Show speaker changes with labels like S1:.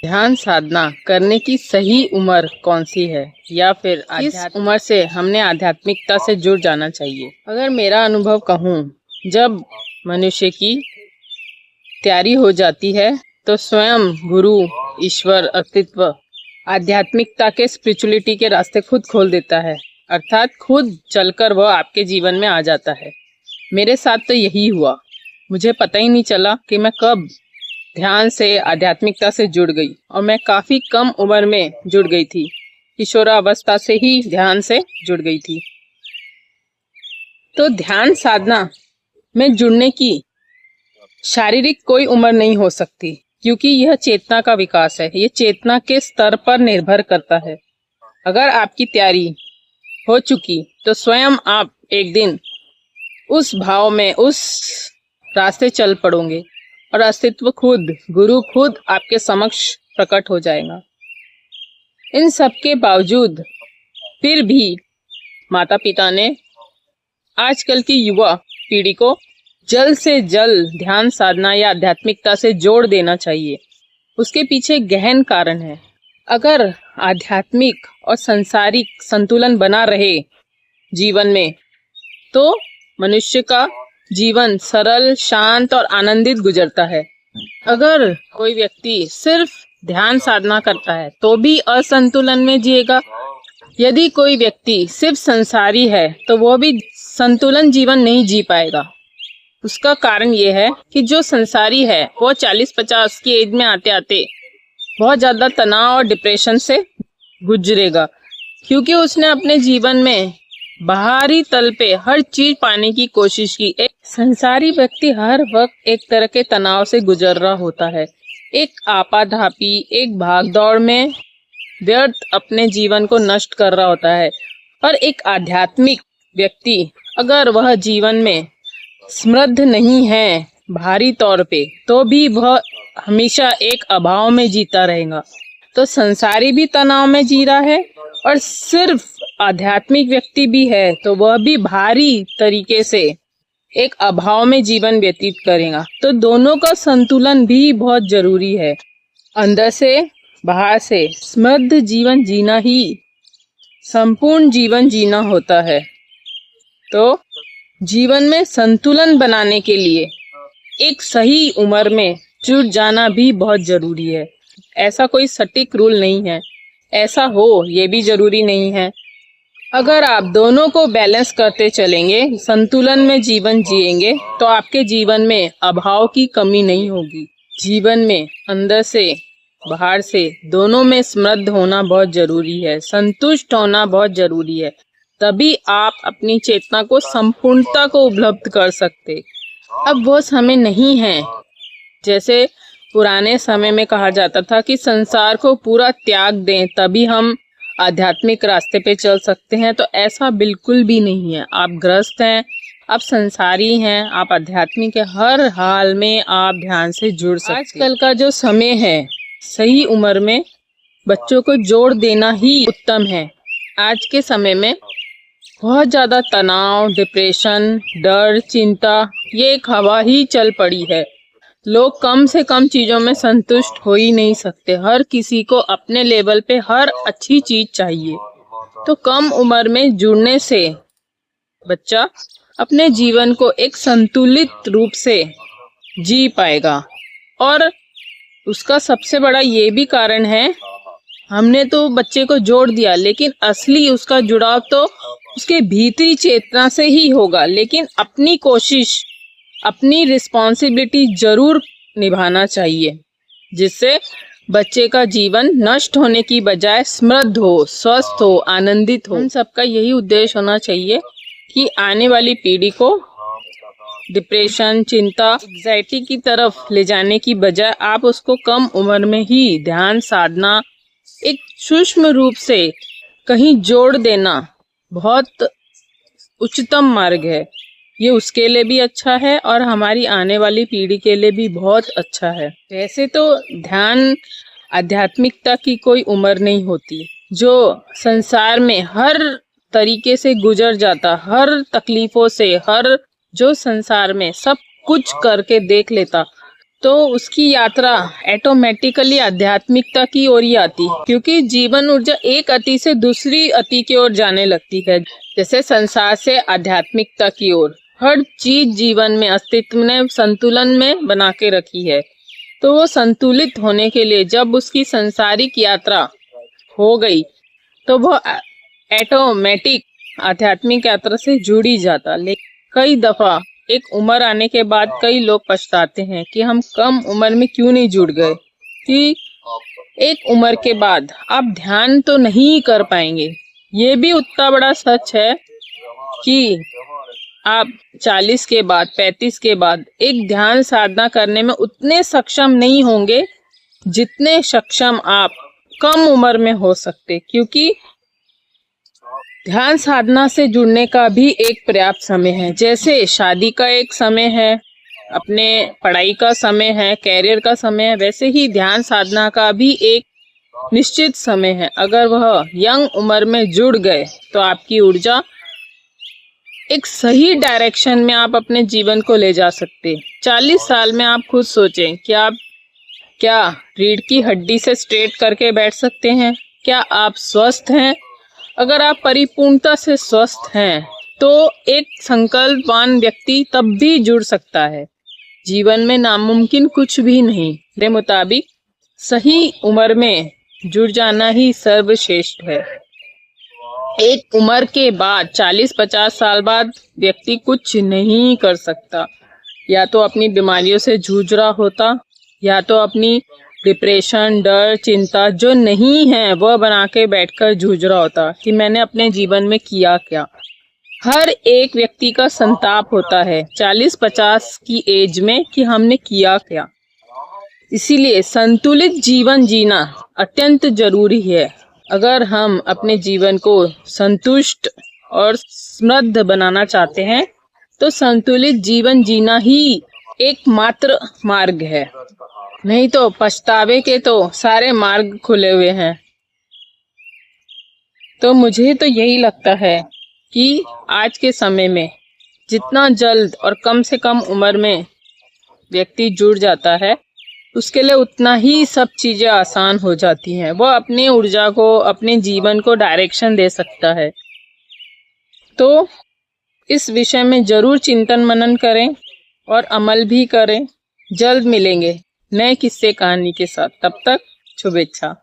S1: ध्यान साधना करने की सही उम्र कौन सी है, या फिर इस उम्र से हमने आध्यात्मिकता से जुड़ जाना चाहिए? अगर मेरा अनुभव कहूँ, जब मनुष्य की तैयारी हो जाती है तो स्वयं गुरु, ईश्वर, अस्तित्व आध्यात्मिकता के स्पिरिचुअलिटी के रास्ते खुद खोल देता है, अर्थात खुद चलकर वह आपके जीवन में आ जाता है। मेरे साथ तो यही हुआ। मुझे पता ही नहीं चला कि मैं कब ध्यान से, आध्यात्मिकता से जुड़ गई, और मैं काफी कम उम्र में जुड़ गई थी। किशोरावस्था से ही ध्यान से जुड़ गई थी। तो ध्यान साधना में जुड़ने की शारीरिक कोई उम्र नहीं हो सकती, क्योंकि यह चेतना का विकास है। ये चेतना के स्तर पर निर्भर करता है। अगर आपकी तैयारी हो चुकी तो स्वयं आप एक दिन उस भाव में, उस रास्ते चल पड़ोगे, और अस्तित्व खुद, गुरु खुद आपके समक्ष प्रकट हो जाएगा। इन सब के बावजूद फिर भी माता पिता ने आजकल की युवा पीढ़ी को जल्द से जल्द ध्यान साधना या आध्यात्मिकता से जोड़ देना चाहिए। उसके पीछे गहन कारण है। अगर आध्यात्मिक और सांसारिक संतुलन बना रहे जीवन में, तो मनुष्य का जीवन सरल, शांत और आनंदित गुजरता है। अगर कोई व्यक्ति सिर्फ ध्यान साधना करता है तो भी असंतुलन में जिएगा। यदि कोई व्यक्ति सिर्फ संसारी है तो वह भी संतुलन जीवन नहीं जी पाएगा। उसका कारण ये है कि जो संसारी है वो 40-50 की एज में आते आते बहुत ज्यादा तनाव और डिप्रेशन से गुजरेगा, क्योंकि उसने अपने जीवन में बाहरी तल पे हर चीज पाने की कोशिश की। एक संसारी व्यक्ति हर वक्त एक तरह के तनाव से गुजर रहा होता है, एक आपाधापी, एक भागदौड़ में व्यर्थ अपने जीवन को नष्ट कर रहा होता है। और एक आध्यात्मिक व्यक्ति, अगर वह जीवन में समृद्ध नहीं है भारी तौर पे, तो भी वह हमेशा एक अभाव में जीता रहेगा। तो संसारी भी तनाव में जी रहा है, और सिर्फ आध्यात्मिक व्यक्ति भी है तो वह भी भारी तरीके से एक अभाव में जीवन व्यतीत करेगा। तो दोनों का संतुलन भी बहुत जरूरी है। अंदर से, बाहर से समृद्ध जीवन जीना ही संपूर्ण जीवन जीना होता है। तो जीवन में संतुलन बनाने के लिए एक सही उम्र में जुड़ जाना भी बहुत जरूरी है। ऐसा कोई सटीक रूल नहीं है, ऐसा हो ये भी जरूरी नहीं है। अगर आप दोनों को बैलेंस करते चलेंगे, संतुलन में जीवन जिएंगे, तो आपके जीवन में अभाव की कमी नहीं होगी। जीवन में अंदर से, बाहर से, दोनों में समृद्ध होना बहुत जरूरी है, संतुष्ट होना बहुत जरूरी है। तभी आप अपनी चेतना को संपूर्णता को उपलब्ध कर सकते। अब वो समय नहीं है जैसे पुराने समय में कहा जाता था कि संसार को पूरा त्याग दें तभी हम आध्यात्मिक रास्ते पे चल सकते हैं। तो ऐसा बिल्कुल भी नहीं है। आप गृहस्थ हैं, आप संसारी हैं, आप आध्यात्मिक है, हर हाल में आप ध्यान से जुड़ सकते हैं। आजकल का जो समय है, सही उम्र में बच्चों को जोड़ देना ही उत्तम है। आज के समय में बहुत ज्यादा तनाव, डिप्रेशन, डर, चिंता, ये एक हवा ही चल पड़ी है। लोग कम से कम चीजों में संतुष्ट हो ही नहीं सकते। हर किसी को अपने लेवल पे हर अच्छी चीज चाहिए। तो कम उम्र में जुड़ने से बच्चा अपने जीवन को एक संतुलित रूप से जी पाएगा। और उसका सबसे बड़ा ये भी कारण है, हमने तो बच्चे को जोड़ दिया, लेकिन असली उसका जुड़ाव तो उसके भीतरी चेतना से ही होगा। लेकिन अपनी कोशिश, अपनी रिस्पॉन्सिबिलिटी जरूर निभाना चाहिए, जिससे बच्चे का जीवन नष्ट होने की बजाय समृद्ध हो, स्वस्थ हो, आनंदित हो। हम सबका यही उद्देश्य होना चाहिए कि आने वाली पीढ़ी को डिप्रेशन, चिंता, एंग्जाइटी की तरफ ले जाने की बजाय आप उसको कम उम्र में ही ध्यान साधना एक सूक्ष्म रूप से कहीं जोड़ देना बहुत उच्चतम मार्ग है। ये उसके लिए भी अच्छा है और हमारी आने वाली पीढ़ी के लिए भी बहुत अच्छा है। वैसे तो ध्यान, आध्यात्मिकता की कोई उम्र नहीं होती। जो संसार में हर तरीके से गुजर जाता, हर तकलीफों से, हर जो संसार में सब कुछ करके देख लेता, तो उसकी यात्रा ऑटोमेटिकली आध्यात्मिकता की ओर ही आती है, क्योंकि जीवन ऊर्जा एक अति से दूसरी अति की ओर जाने लगती है। जैसे संसार से आध्यात्मिकता की ओर हर चीज जीवन में अस्तित्व ने संतुलन में बना के रखी है। तो वो संतुलित होने के लिए जब उसकी संसारिक यात्रा हो गई तो वो ऑटोमेटिक आध्यात्मिक यात्रा से जुड़ ही जाता। लेकिन कई दफा एक उम्र आने के बाद कई लोग पछताते हैं कि हम कम उम्र में क्यों नहीं जुड़ गए, कि एक उम्र के बाद आप ध्यान तो नहीं कर पाएंगे। ये भी उतना बड़ा सच है कि आप 40 के बाद 35 के बाद एक ध्यान साधना करने में उतने सक्षम नहीं होंगे जितने सक्षम आप कम उम्र में हो सकते, क्योंकि ध्यान साधना से जुड़ने का भी एक पर्याप्त समय है। जैसे शादी का एक समय है, अपने पढ़ाई का समय है, कैरियर का समय है, वैसे ही ध्यान साधना का भी एक निश्चित समय है। अगर वह यंग उम्र में जुड़ गए तो आपकी ऊर्जा एक सही डायरेक्शन में आप अपने जीवन को ले जा सकते। 40 साल में आप खुद सोचें कि आप क्या रीढ़ की हड्डी से स्ट्रेट करके बैठ सकते हैं? क्या आप स्वस्थ हैं? अगर आप परिपूर्णता से स्वस्थ हैं तो एक संकल्पवान व्यक्ति तब भी जुड़ सकता है। जीवन में नामुमकिन कुछ भी नहीं। मेरे मुताबिक सही उम्र में जुड़ जाना ही सर्वश्रेष्ठ है। एक उम्र के बाद 40-50 साल बाद व्यक्ति कुछ नहीं कर सकता। या तो अपनी बीमारियों से जूझ रहा होता, या तो अपनी डिप्रेशन, डर, चिंता जो नहीं है वह बना के बैठकर जूझ रहा होता कि मैंने अपने जीवन में किया क्या। हर एक व्यक्ति का संताप होता है 40-50 की एज में कि हमने किया क्या। इसीलिए संतुलित जीवन जीना अत्यंत जरूरी है। अगर हम अपने जीवन को संतुष्ट और समृद्ध बनाना चाहते हैं तो संतुलित जीवन जीना ही एकमात्र मार्ग है। नहीं तो पछतावे के तो सारे मार्ग खुले हुए हैं। तो मुझे तो यही लगता है कि आज के समय में जितना जल्द और कम से कम उम्र में व्यक्ति जुड़ जाता है उसके लिए उतना ही सब चीजें आसान हो जाती हैं। वो अपनी ऊर्जा को, अपने जीवन को डायरेक्शन दे सकता है। तो इस विषय में जरूर चिंतन मनन करें और अमल भी करें। जल्द मिलेंगे नए किस्से कहानी के साथ। तब तक शुभेच्छा।